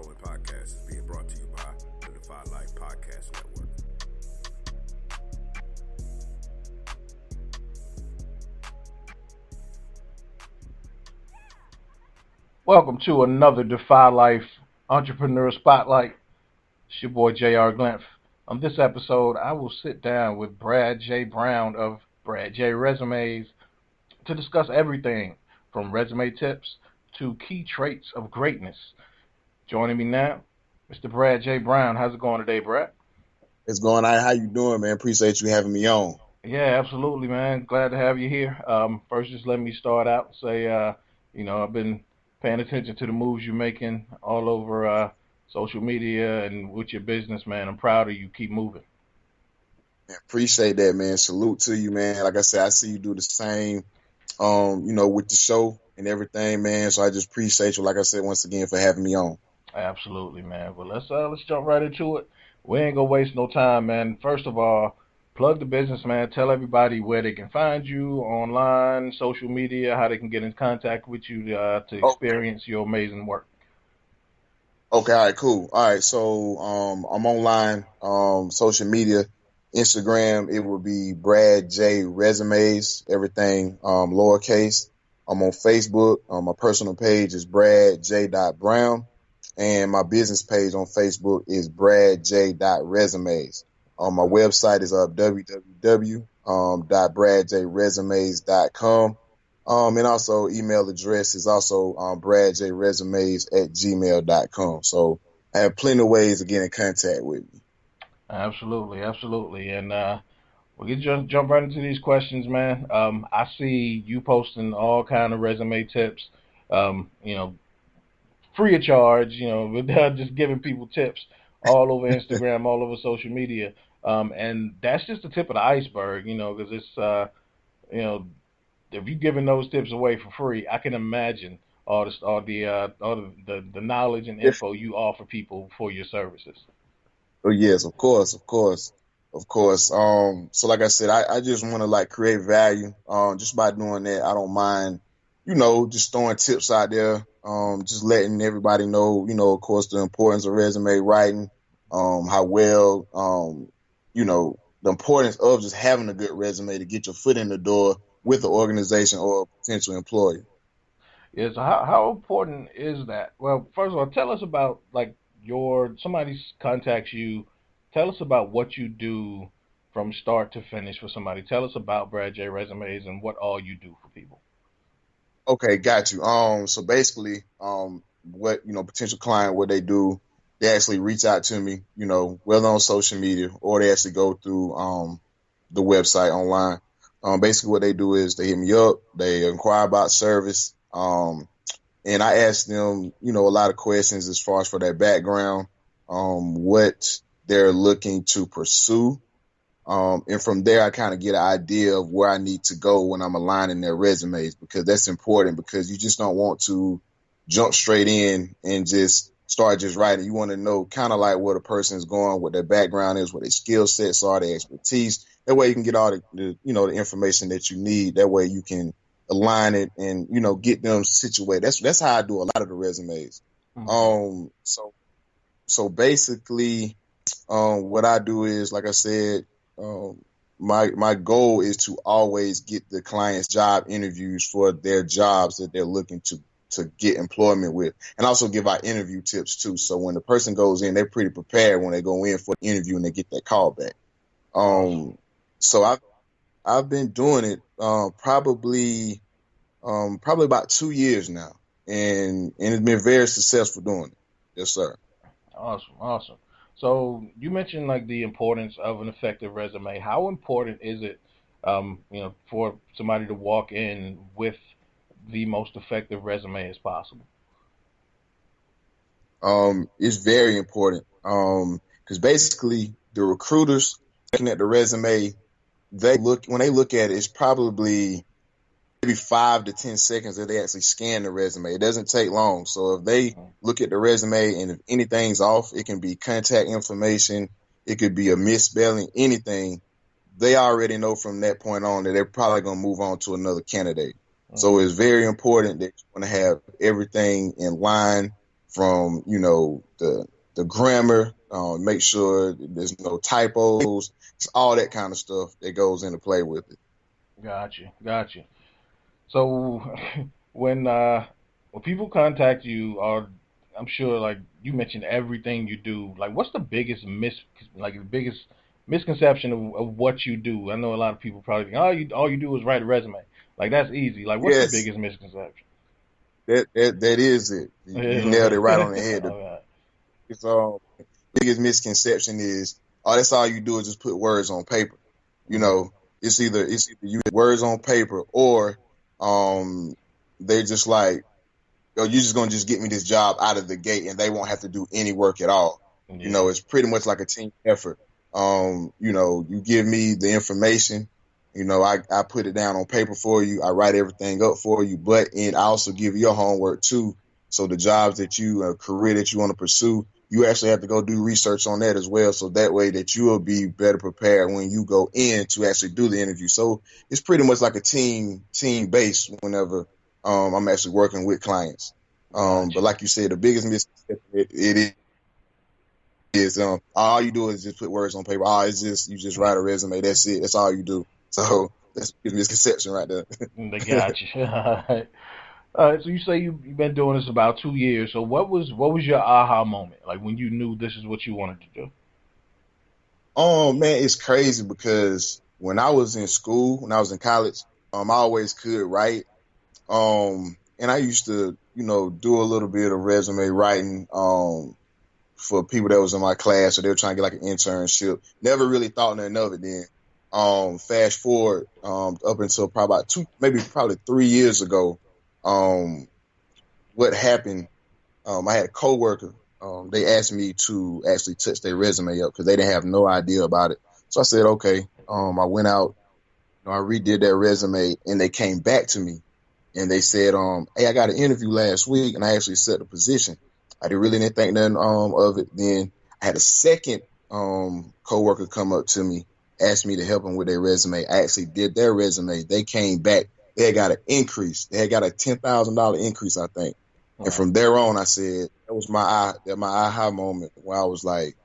following podcast is being brought to you by the Defy Life Podcast Network. Welcome to another Defy Life Entrepreneur Spotlight. It's your boy J.R. Glymph. On this episode, I will sit down with Brad J. Brown of Brad J. Resumes to discuss everything from resume tips to key traits of greatness. Joining me now, Mr. Brad J. Brown. How's it going today, Brad? It's going on. How you doing, man? Appreciate you having me on. Yeah, absolutely, man. Glad to have you here. First, just let me start out and say, I've been paying attention to the moves you're making all over social media and with your business, man. I'm proud of you. Keep moving. Appreciate that, man. Salute to you, man. Like I said, I see you do the same, with the show and everything, man. So I just appreciate you, like I said, once again, for having me on. Absolutely, man. Well, let's jump right into it. We ain't gonna waste no time, man. First of all, plug the business, man. Tell everybody where they can find you online, social media, how they can get in contact with you to experience your amazing work. Okay, all right, cool. All right, so I'm online, social media, Instagram, it would be Brad J Resumes, everything lowercase. I'm on Facebook. My personal page is Brad J. Brown, and my business page on Facebook is Brad J. Resumes. My website is www.bradjresumes.com. And also email address is also bradjresumes@gmail.com. So I have plenty of ways to get in contact with me. Absolutely. And we'll jump right into these questions, man. I see you posting all kind of resume tips, free of charge, with just giving people tips all over Instagram, all over social media. And that's just the tip of the iceberg, because it's, if you're giving those tips away for free, I can imagine all the knowledge and info you offer people for your services. Oh yes, of course. So like I said, I just want to create value. Just by doing that, I don't mind, just throwing tips out there. Just letting everybody know, of course, the importance of resume writing, how well, the importance of just having a good resume to get your foot in the door with the organization or a potential employer. Yeah, so how important is that? Well, first of all, tell us about somebody contacts you. Tell us about what you do from start to finish for somebody. Tell us about Brad J Resumes and what all you do for people. Okay, got you. So basically, what potential client, what they do, they actually reach out to me, whether on social media or they actually go through the website online. Basically, what they do is they hit me up, they inquire about service, and I ask them, a lot of questions as far as for their background, what they're looking to pursue. And from there, I kind of get an idea of where I need to go when I'm aligning their resumes, because that's important, because you just don't want to jump straight in and just start just writing. You want to know kind of like where the person is going, what their background is, what their skill sets are, their expertise. That way you can get all the information that you need. That way you can align it and, get them situated. That's how I do a lot of the resumes. Mm-hmm. So basically, what I do is, like I said, my goal is to always get the client's job interviews for their jobs that they're looking to get employment with, and also give out interview tips too. So when the person goes in, they're pretty prepared when they go in for the interview and they get that call back. So I've been doing it probably about 2 years now, and it's been very successful doing it. Yes, sir. Awesome. So you mentioned the importance of an effective resume. How important is it, for somebody to walk in with the most effective resume as possible? It's very important. Because basically the recruiters looking at the resume, when they look at it, it's probably maybe 5 to 10 seconds that they actually scan the resume. It doesn't take long. So if they look at the resume and if anything's off, it can be contact information, it could be a misspelling, anything. They already know from that point on that they're probably going to move on to another candidate. Mm-hmm. So it's very important that you want to have everything in line from, the grammar, make sure there's no typos, it's all that kind of stuff that goes into play with it. Gotcha. So when people contact you, or I'm sure like you mentioned everything you do, like what's the biggest misconception of what you do? I know a lot of people probably think, all you do is write a resume. Like that's easy. Like what's the Yes, biggest misconception? that is it. You nailed it right on the head. All right. It's biggest misconception is, oh, that's all you do is just put words on paper. It's either you put words on paper, or they're just like, oh, you're just gonna just get me this job out of the gate, and they won't have to do any work at all. Yeah. It's pretty much like a team effort. You give me the information. I put it down on paper for you. I write everything up for you, and I also give you your homework too. So the jobs that career that you want to pursue, you actually have to go do research on that as well. So that way that you will be better prepared when you go in to actually do the interview. So it's pretty much like a team base whenever I'm actually working with clients. But like you said, the biggest misconception it is all you do is just put words on paper. It's just you just write a resume. That's it. That's all you do. So that's a misconception right there. They got you. All right. So you say you've been doing this about 2 years. So what was your aha moment? Like when you knew this is what you wanted to do? Oh man, it's crazy because when I was in school, when I was in college, I always could write. And I used to, do a little bit of resume writing, for people that was in my class, or they were trying to get like an internship. Never really thought nothing of it then. Fast forward, up until probably 3 years ago, what happened, I had a coworker, they asked me to actually touch their resume up because they didn't have no idea about it. So I said, okay. I went out, I redid their resume, and they came back to me and they said, hey, I got an interview last week and I actually set the position. I didn't think nothing of it. Then I had a second coworker come up to me, asked me to help them with their resume. I actually did their resume. They came back. They had got an increase. They had got a $10,000 increase, I think. Wow. And from there on, I said that was my aha moment where I was like,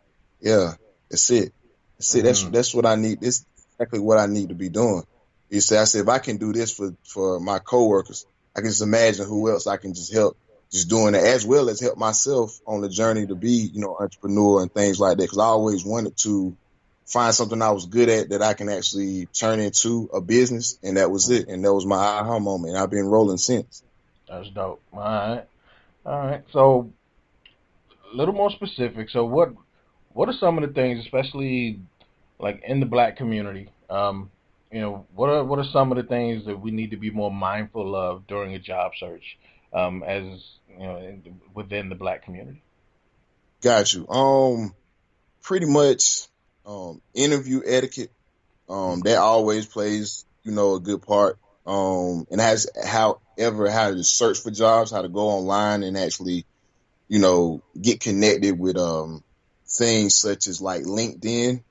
yeah, that's it. That's it. That's what I need. This is exactly what I need to be doing. I said, if I can do this for my coworkers, I can just imagine who else I can just help. Just doing it, as well as help myself on the journey to be, entrepreneur and things like that. Because I always wanted to find something I was good at that I can actually turn into a business, and that was it. And that was my aha moment. And I've been rolling since. That's dope. All right. So a little more specific. So what are some of the things, especially like in the Black community? What are some of the things that we need to be more mindful of during a job search? As within the Black community. Got you. Pretty much, interview etiquette. That always plays, a good part. And how to search for jobs, how to go online and actually, get connected with things such as like LinkedIn.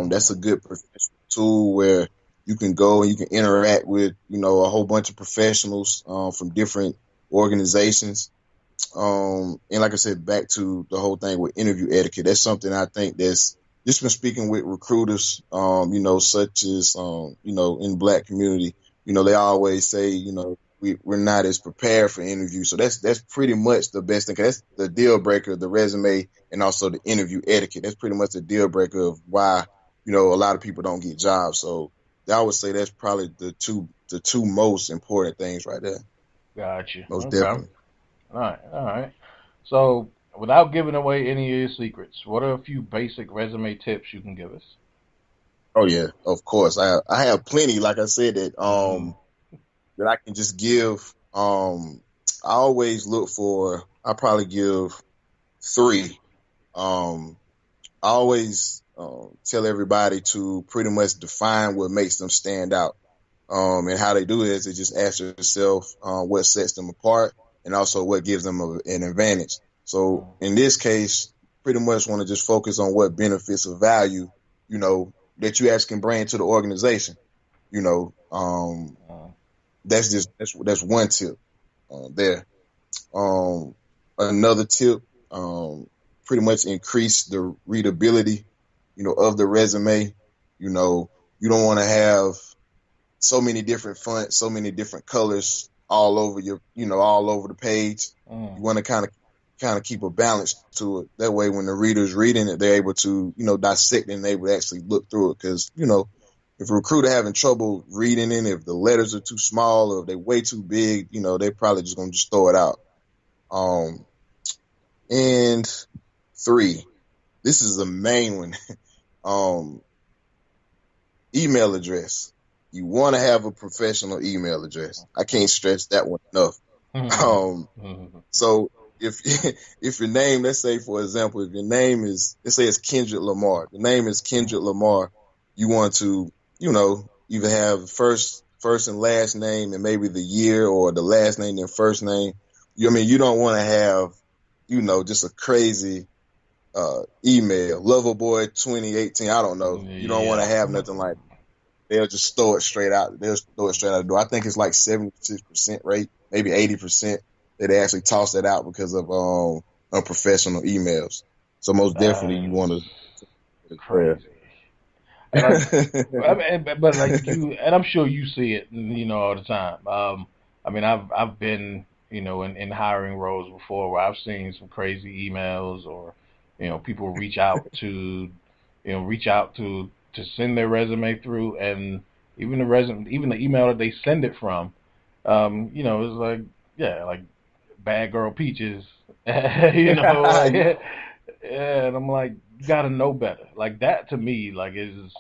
That's a good professional tool where you can go and you can interact with, a whole bunch of professionals from different organizations. And like I said, back to the whole thing with interview etiquette, that's something I think that's just been speaking with recruiters, such as, in the Black community, they always say, we're not as prepared for interviews. So that's pretty much the best thing. 'Cause that's the deal breaker, the resume, and also the interview etiquette. That's pretty much the deal breaker of why, a lot of people don't get jobs. So I would say that's probably the two most important things right there. Gotcha. Most definitely. All right. So, without giving away any of your secrets, what are a few basic resume tips you can give us? Oh yeah, of course. I have plenty. Like I said, that I can just give. I always look for. I probably give 3. I always tell everybody to pretty much define what makes them stand out. And how they do it is they just ask yourself what sets them apart and also what gives them an advantage. So in this case, pretty much want to just focus on what benefits or value, that you actually can bring to the organization. That's one tip there. another tip, pretty much increase the readability, of the resume. You know, you don't want to have so many different fonts, so many different colors all over all over the page. You want to kind of keep a balance to it. That way, when the reader's reading it, they're able to, dissect it and able to actually look through it. Because, if a recruiter having trouble reading it, if the letters are too small or if they're way too big, they're probably just going to just throw it out. And 3, this is the main one. Email address. You want to have a professional email address. I can't stress that one enough. So if your name, let's say for example, if your name is, let's say it's Kendrick Lamar, the name is Kendrick Lamar, you want to, either have first and last name and maybe the year, or the last name and first name. You don't want to have, just a crazy email, Loverboy 2018. I don't know. You don't want to have nothing like that. They'll just throw it straight out. They'll throw it straight out the door. I think it's like 76% rate, maybe 80% that they actually toss that out because of unprofessional emails. So most definitely you want to crazy. But like you, and I'm sure you see it, all the time. I've been, in hiring roles before where I've seen some crazy emails, or, people reach out to send their resume through, and even the email that they send it from, it's like Bad Girl Peaches, and I'm like, you gotta know better. Like that to me, is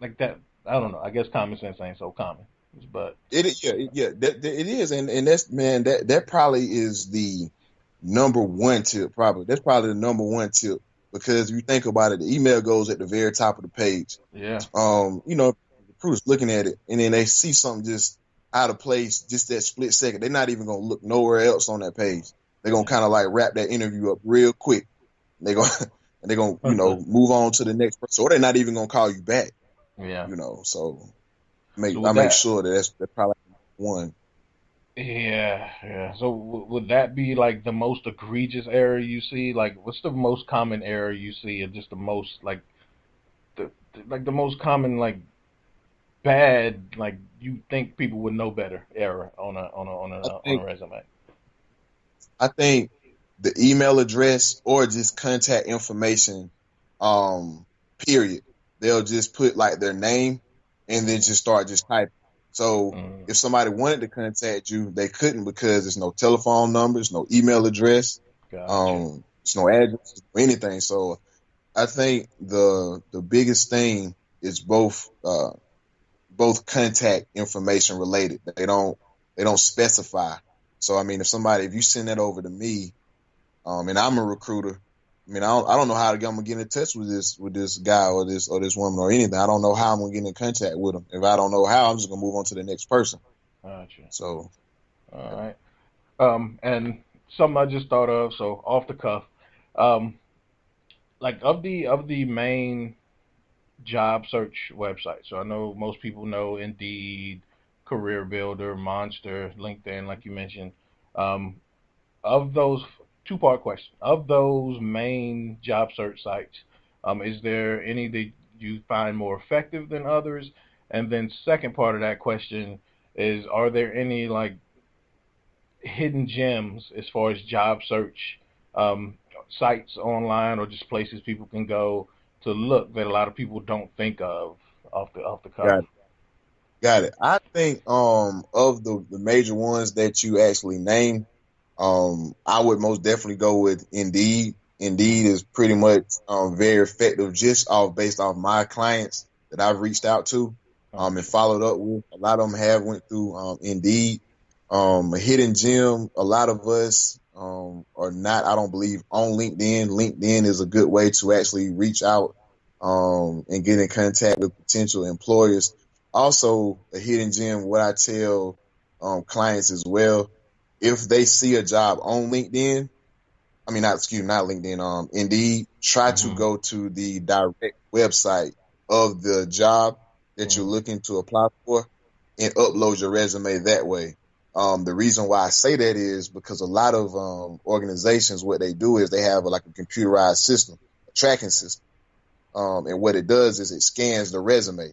like that. I don't know. I guess common sense ain't so common, but it is, and that's, man, that probably is the number one tip. That's probably the number one tip, because if you think about it, the email goes at the very top of the page. Yeah. The recruiter's looking at it, and then they see something just out of place, just that split second. They're not even gonna look nowhere else on that page. They're gonna kind of like wrap that interview up real quick. They're gonna move on to the next person, or they're not even gonna call you back. Yeah. So I make sure that's probably one. Yeah. So would that be like the most egregious error you see? Like, what's the most common error you see, or just the most the most common bad, you think people would know better error on a resume? I think the email address, or just contact information, period. They'll just put like their name and then just start just typing. So if somebody wanted to contact you, they couldn't, because there's no telephone numbers, no email address, Gotcha. there's no address or anything. So I think the biggest thing is both contact information related. They don't specify. So if you send that over to me, and I'm a recruiter, I don't know how I'm gonna get in touch with this guy or this woman or anything. I don't know how I'm gonna get in contact with them. If I don't know how, I'm just gonna move on to the next person. Gotcha. So, all right. And something I just thought of, so off the cuff, like of the main job search websites. So I know most people know Indeed, Career Builder, Monster, LinkedIn, like you mentioned. Of those, two-part question, of those main job search sites, is there any that you find more effective than others? And then second part of that question is, are there any hidden gems as far as job search sites online, or just places people can go to look, that a lot of people don't think of off the cuff? Got it. I think of the major ones that you actually named, I would most definitely go with Indeed. Indeed is pretty much very effective, just based off my clients that I've reached out to and followed up with. A lot of them have went through Indeed. A hidden gem, a lot of us are not, I don't believe, on LinkedIn. LinkedIn is a good way to actually reach out and get in contact with potential employers. Also, a hidden gem, what I tell clients as well, if they see a job on LinkedIn, not LinkedIn, Indeed, try to go to the direct website of the job that you're looking to apply for and upload your resume that way. The reason why I say that is because a lot of organizations, what they do is they have like a computerized system, a tracking system. And what it does is it scans the resume.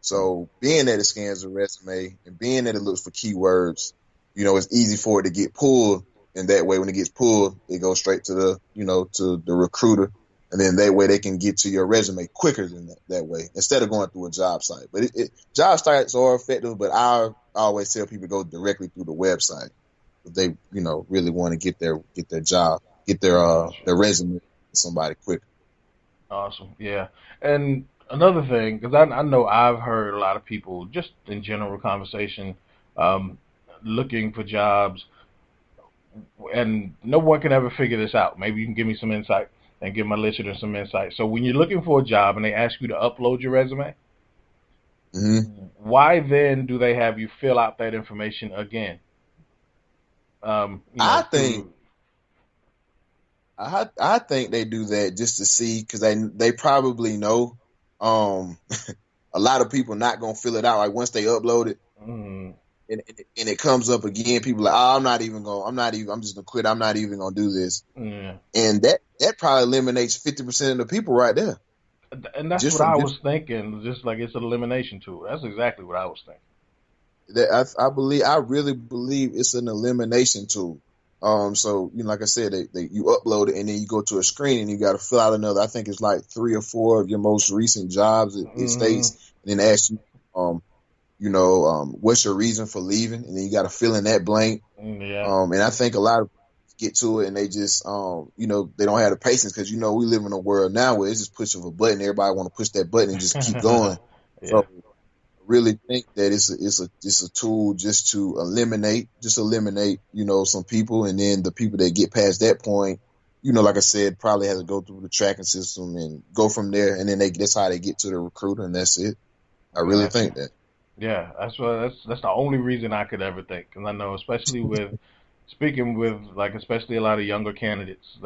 So being that it scans the resume and being that it looks for keywords, it's easy for it to get pulled. And that way, when it gets pulled, it goes straight to to the recruiter. And then that way they can get to your resume quicker than that way, instead of going through a job site. But job sites are effective, but I always tell people to go directly through the website if they, really want to get their job, get their resume to somebody quicker. Awesome. Yeah. And another thing, because I know I've heard a lot of people just in general conversation looking for jobs, and no one can ever figure this out. Maybe you can give me some insight and give my listeners some insight. So when you're looking for a job and they ask you to upload your resume, why then do they have you fill out that information again? I think they do that just to see, because they probably know a lot of people not gonna fill it out. Like once they upload it, and it comes up again, people are like, oh, I'm just gonna quit. I'm not even gonna do this. And that probably eliminates 50% of the people right there. And that's what I was thinking. Just like it's an elimination tool. That's exactly what I was thinking. I really believe it's an elimination tool. So like I said, you upload it and then you go to a screen and you got to fill out another. I think it's like 3 or 4 of your most recent jobs. It states, and then asks you, what's your reason for leaving, and then you got to fill in that blank. And I think a lot of people get to it and they just, they don't have the patience, because we live in a world now where it's just push of a button. Everybody want to push that button and just keep going. So I really think that it's a tool just to eliminate, some people, and then the people that get past that point, like I said, probably has to go through the tracking system and go from there, and then that's how they get to the recruiter, and that's it. I really think that. Yeah, that's the only reason I could ever think, because I know, especially with speaking with especially a lot of younger candidates,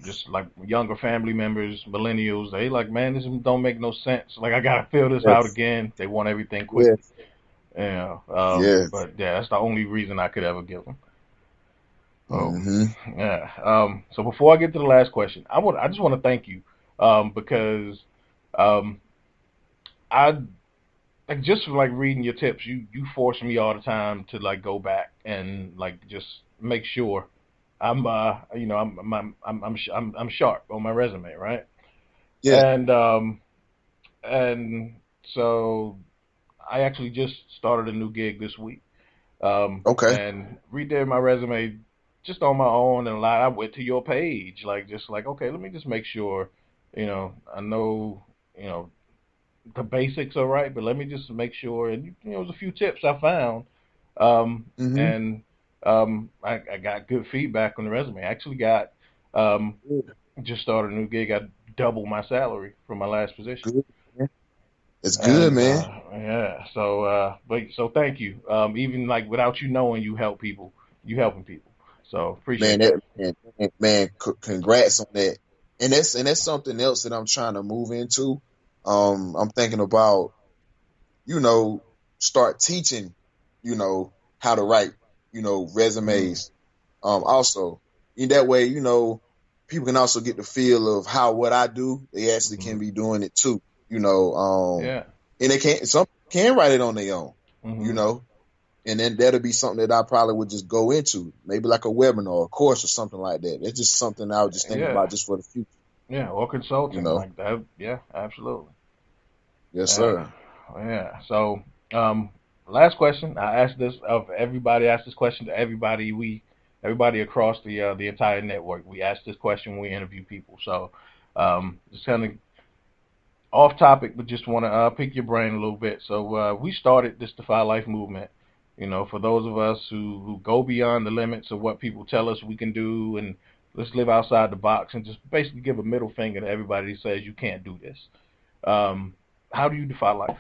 just like younger family members, millennials, they like, man, this don't make no sense. Like, I gotta fill this out again. They want everything quick. But that's the only reason I could ever give them. So before I get to the last question, I just want to thank you because I just reading your tips, you force me all the time to go back and just make sure I'm sharp on my resume, right? Yeah. And so I actually just started a new gig this week. And redid my resume just on my own, and I went to your page, okay, let me just make sure, I know, the basics are right, but let me just make sure. And there's a few tips I found, and I got good feedback on the resume. I actually got just started a new gig. I doubled my salary from my last position. Good. It's good, man. So thank you. Even without you knowing, you help people. You helping people. So appreciate that. Man, congrats on that. And that's something else that I'm trying to move into. I'm thinking about, start teaching, how to write, resumes. Also, in that way, people can also get the feel of how what I do, they actually can be doing it too, and some can write it on their own, and then that'll be something that I probably would just go into, maybe like a webinar or a course or something like that. It's just something I was just thinking about just for the future. Yeah, or consulting like that. Yeah, absolutely. Yes, sir. So, last question. I asked this of everybody. I asked this question to everybody. Everybody across the entire network. We ask this question when we interview people. So, just kind of off topic, but just want to pick your brain a little bit. So, we started this Defy Life movement. For those of us who go beyond the limits of what people tell us we can do, and let's live outside the box, and just basically give a middle finger to everybody who says you can't do this. How do you defy life?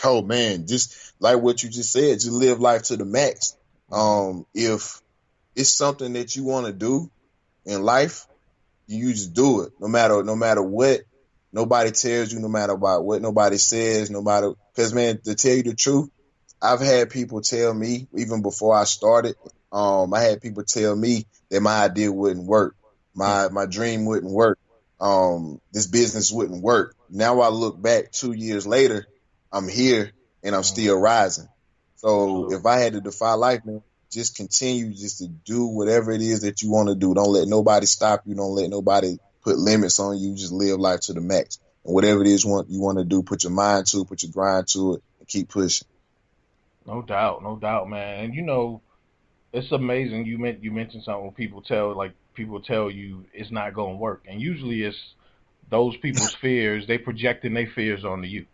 Oh man, just like what you just said, just live life to the max. If it's something that you want to do in life, you just do it. No matter what nobody tells you, no matter about what nobody says, because man, to tell you the truth, I've had people tell me even before I started. I had people tell me that my idea wouldn't work, my dream wouldn't work, this business wouldn't work. Now I look back 2 years later, I'm here and I'm still rising. So if I had to defy life, man, just continue just to do whatever it is that you want to do. Don't let nobody stop you. Don't let nobody put limits on you. Just live life to the max. And whatever it is you want to do, put your mind to it, put your grind to it, and keep pushing. No doubt, man. And it's amazing. You mentioned something when people tell you it's not gonna work, and usually it's those people's fears. They projecting their fears onto you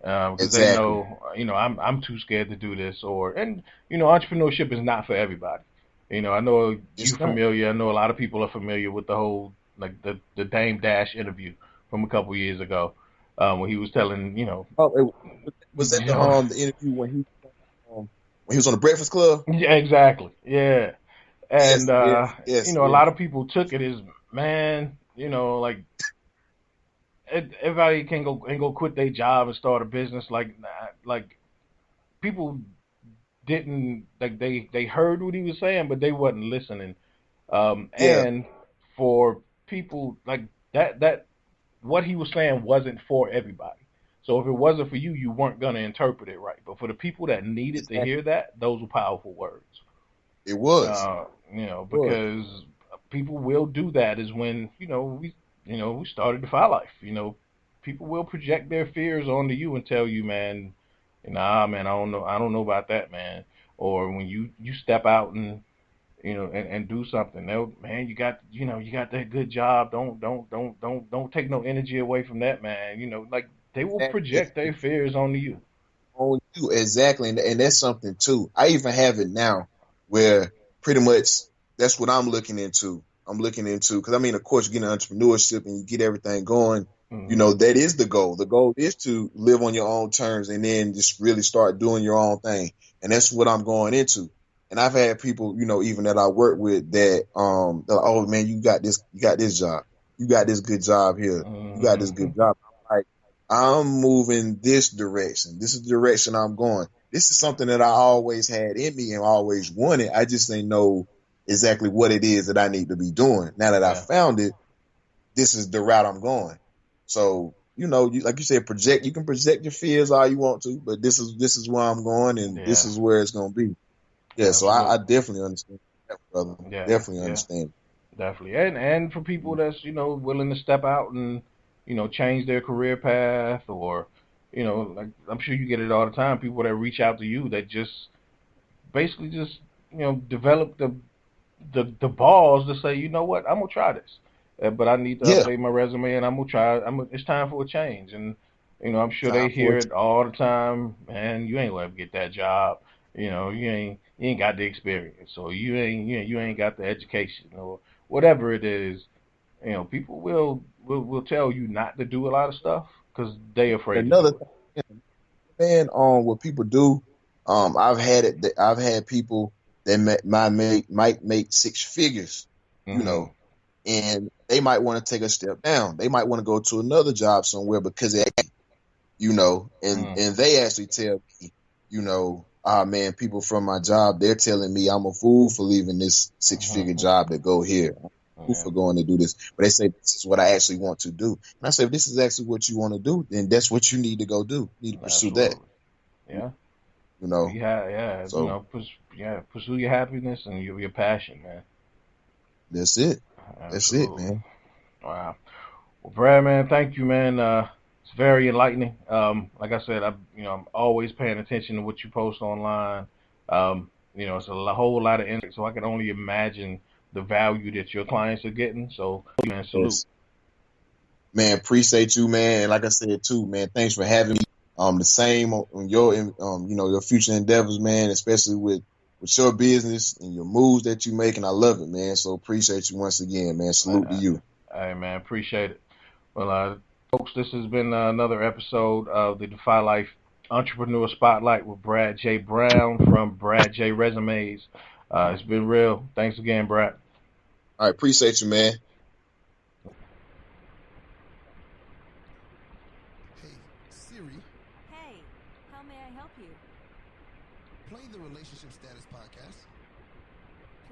because they Exactly. know I'm too scared to do this, entrepreneurship is not for everybody. I know you It's not. familiar. I know a lot of people are familiar with the whole like the Dame Dash interview from a couple years ago when he was telling Oh, was that the interview when he was on the Breakfast Club? yeah, exactly, yeah. And Yes, a yes. lot of people took it as, man, like everybody can go quit their job and start a business. Like people didn't like they heard what he was saying, but they wasn't listening. Yeah. And for people like that what he was saying wasn't for everybody. So if it wasn't for you, you weren't gonna interpret it right. But for the people that needed to Exactly. hear that, those were powerful words. It was. It was. Because people will do that is when, we started Defy Life. People will project their fears onto you and tell you, man, nah, man, I don't know about that, man. Or when you step out and, and do something, they'll, man, you got that good job. Don't take no energy away from that, man. Like they will project their fears onto you. On you, exactly, and that's something too. I even have it now where pretty much that's what I'm looking into. I'm looking into because I mean, of course, you get into entrepreneurship and you get everything going. Hmm. That is the goal. The goal is to live on your own terms and then just really start doing your own thing. And that's what I'm going into. And I've had people, even that I work with that, they're like, oh man, you got this job, you got this good job here, you got this Hmm. good job. I'm like, I'm moving this direction. This is the direction I'm going. This is something that I always had in me and always wanted. I just didn't know exactly what it is that I need to be doing. Now that I Yeah. found it, this is the route I'm going. So, like you said, you can project your fears all you want to, but this is where I'm going and this Yeah. is where it's going to be. Yeah. So I Absolutely. definitely understand that, brother. Yeah. Definitely Yeah. understand. Definitely. And for people that's, willing to step out and, change their career path or, like I'm sure you get it all the time, people that reach out to you that just basically just, develop the balls to say, you know what, I'm gonna try this. But I need to Yeah. update my resume and I'm gonna try it's time for a change. And, I'm sure they Time for hear it. it all the time, man, you ain't gonna ever get that job. You ain't got the experience or you ain't got the education or whatever it is. People will tell you not to do a lot of stuff because they afraid to Another do it. thing, man, on what people do. I've had it. I've had people that might make six figures, you Hmm. know, and they might want to take a step down. They might want to go to another job somewhere because and they actually tell me, ah man, people from my job, they're telling me I'm a fool for leaving this six figure Hmm. job to go here. I'm a fool Yeah, for going to do this. But they say this is what I actually want to do. And I say, if this is actually what you want to do, then that's what you need to go do. You need to pursue that. absolutely. Yeah. You know. Yeah, So pursue your happiness and your passion, man. that's it. That's it, Absolutely. man. Wow. Well, Brad, man, thank you, man. It's very enlightening. Like I said, I'm always paying attention to what you post online. It's a whole lot of insight, so I can only imagine the value that your clients are getting. So, man, salute. Yes. Man, appreciate you, man. And like I said too, man, thanks for having me. The same on your, your future endeavors, man, especially with your business and your moves that you make. And I love it, man. So appreciate you once again, man. Salute to you. Hey, man, appreciate it. Well, folks, this has been another episode of the Defy Life Entrepreneur Spotlight with Brad J. Brown from Brad J. Resumes. It's been real. Thanks again, Brad. All right, appreciate you, man. Hey, Siri. Hey, how may I help you?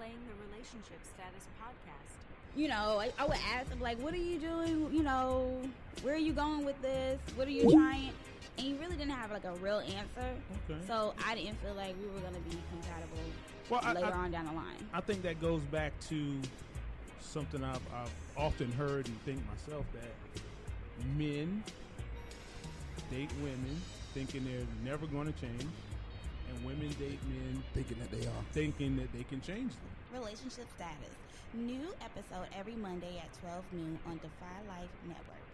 playing the Relationship Status podcast. You know, I would ask him, like, what are you doing? You know, where are you going with this? What are you trying? And he really didn't have, like, a real answer. Okay. So I didn't feel like we were going to be compatible later on down the line. I think that goes back to something I've often heard and think myself, that men date women thinking they're never going to change, and women date men thinking that they are, thinking that they can change them. Relationship Status. New episode every Monday at 12 noon on Defy Life Network.